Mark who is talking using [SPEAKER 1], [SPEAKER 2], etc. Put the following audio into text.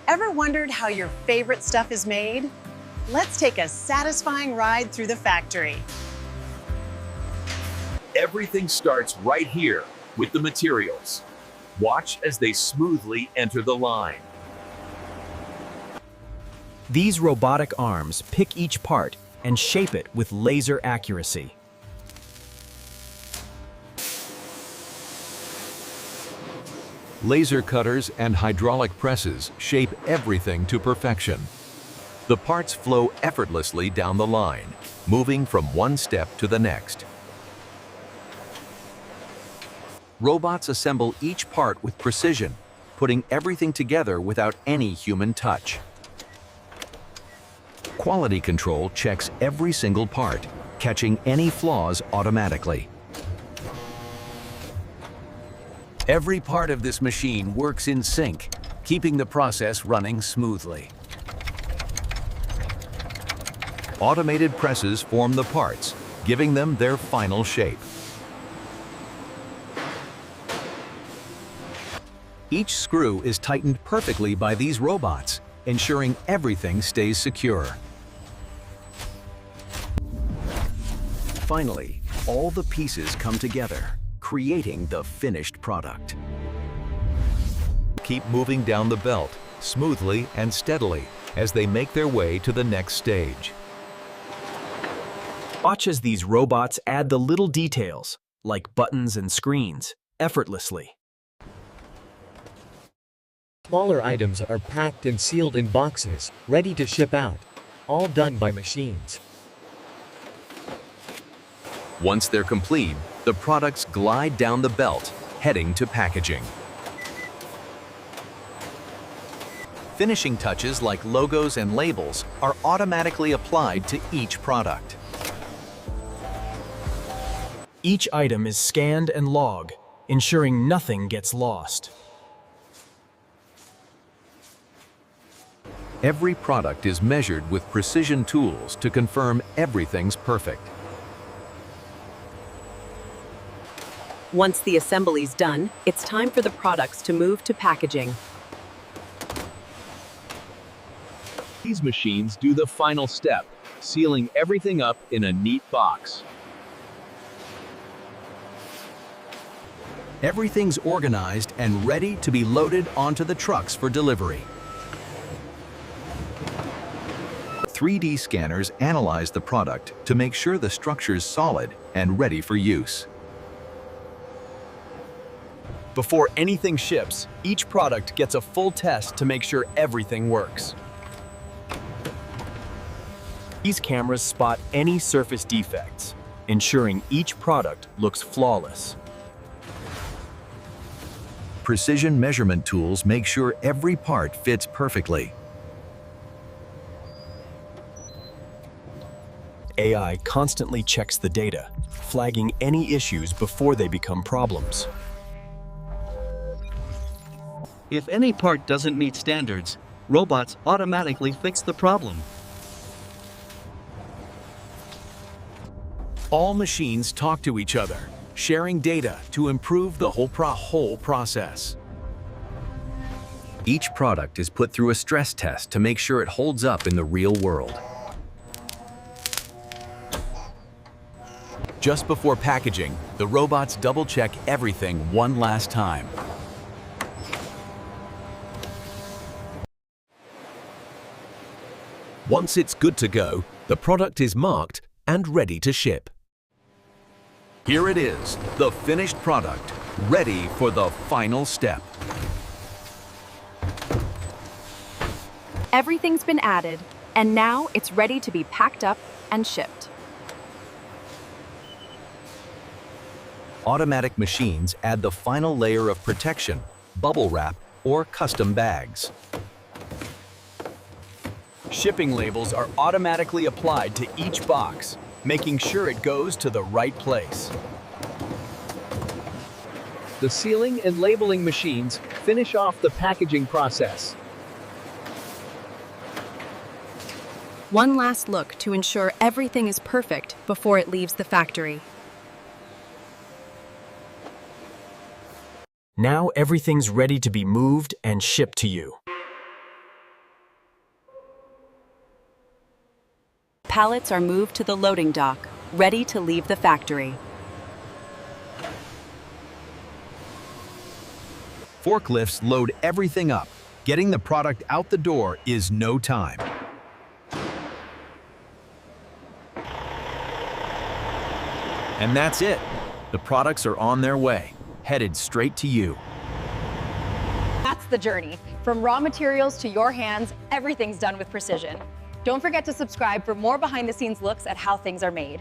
[SPEAKER 1] Ever wondered how your favorite stuff is made? Let's take a satisfying ride through the factory.
[SPEAKER 2] Everything starts right here with the materials. Watch as they smoothly enter the line.
[SPEAKER 3] These robotic arms pick each part and shape it with laser accuracy.
[SPEAKER 4] Laser cutters and hydraulic presses shape everything to perfection. The parts flow effortlessly down the line, moving from one step to the next. Robots assemble each part with precision, putting everything together without any human touch. Quality control checks every single part, catching any flaws automatically. Every part of this machine works in sync, keeping the process running smoothly. Automated presses form the parts, giving them their final shape. Each screw is tightened perfectly by these robots, ensuring everything stays secure. Finally, all the pieces come together, creating the finished product. Keep moving down the belt, smoothly and steadily, as they make their way to the next stage.
[SPEAKER 3] Watch as these robots add the little details, like buttons and screens, effortlessly.
[SPEAKER 5] Smaller items are packed and sealed in boxes, ready to ship out, all done by machines.
[SPEAKER 4] Once they're complete, the products glide down the belt, heading to packaging. Finishing touches like logos and labels are automatically applied to each product.
[SPEAKER 3] Each item is scanned and logged, ensuring nothing gets lost.
[SPEAKER 4] Every product is measured with precision tools to confirm everything's perfect.
[SPEAKER 6] Once the assembly's done, it's time for the products to move to packaging.
[SPEAKER 2] These machines do the final step, sealing everything up in a neat box.
[SPEAKER 4] Everything's organized and ready to be loaded onto the trucks for delivery. 3D scanners analyze the product to make sure the structure's solid and ready for use.
[SPEAKER 3] Before anything ships, each product gets a full test to make sure everything works. These cameras spot any surface defects, ensuring each product looks flawless.
[SPEAKER 4] Precision measurement tools make sure every part fits perfectly.
[SPEAKER 3] AI constantly checks the data, flagging any issues before they become problems.
[SPEAKER 7] If any part doesn't meet standards, robots automatically fix the problem.
[SPEAKER 4] All machines talk to each other, sharing data to improve the whole process. Each product is put through a stress test to make sure it holds up in the real world. Just before packaging, the robots double-check everything one last time. Once it's good to go, the product is marked and ready to ship. Here it is, the finished product, ready for the final step.
[SPEAKER 6] Everything's been added, and now it's ready to be packed up and shipped.
[SPEAKER 4] Automatic machines add the final layer of protection, bubble wrap, or custom bags.
[SPEAKER 3] Shipping labels are automatically applied to each box, making sure it goes to the right place.
[SPEAKER 5] The sealing and labeling machines finish off the packaging process.
[SPEAKER 6] One last look to ensure everything is perfect before it leaves the factory.
[SPEAKER 3] Now everything's ready to be moved and shipped to you.
[SPEAKER 6] Pallets are moved to the loading dock, ready to leave the factory.
[SPEAKER 3] Forklifts load everything up. Getting the product out the door is no time. And that's it. The products are on their way, headed straight to you.
[SPEAKER 8] That's the journey. From raw materials to your hands, everything's done with precision. Don't forget to subscribe for more behind-the-scenes looks at how things are made.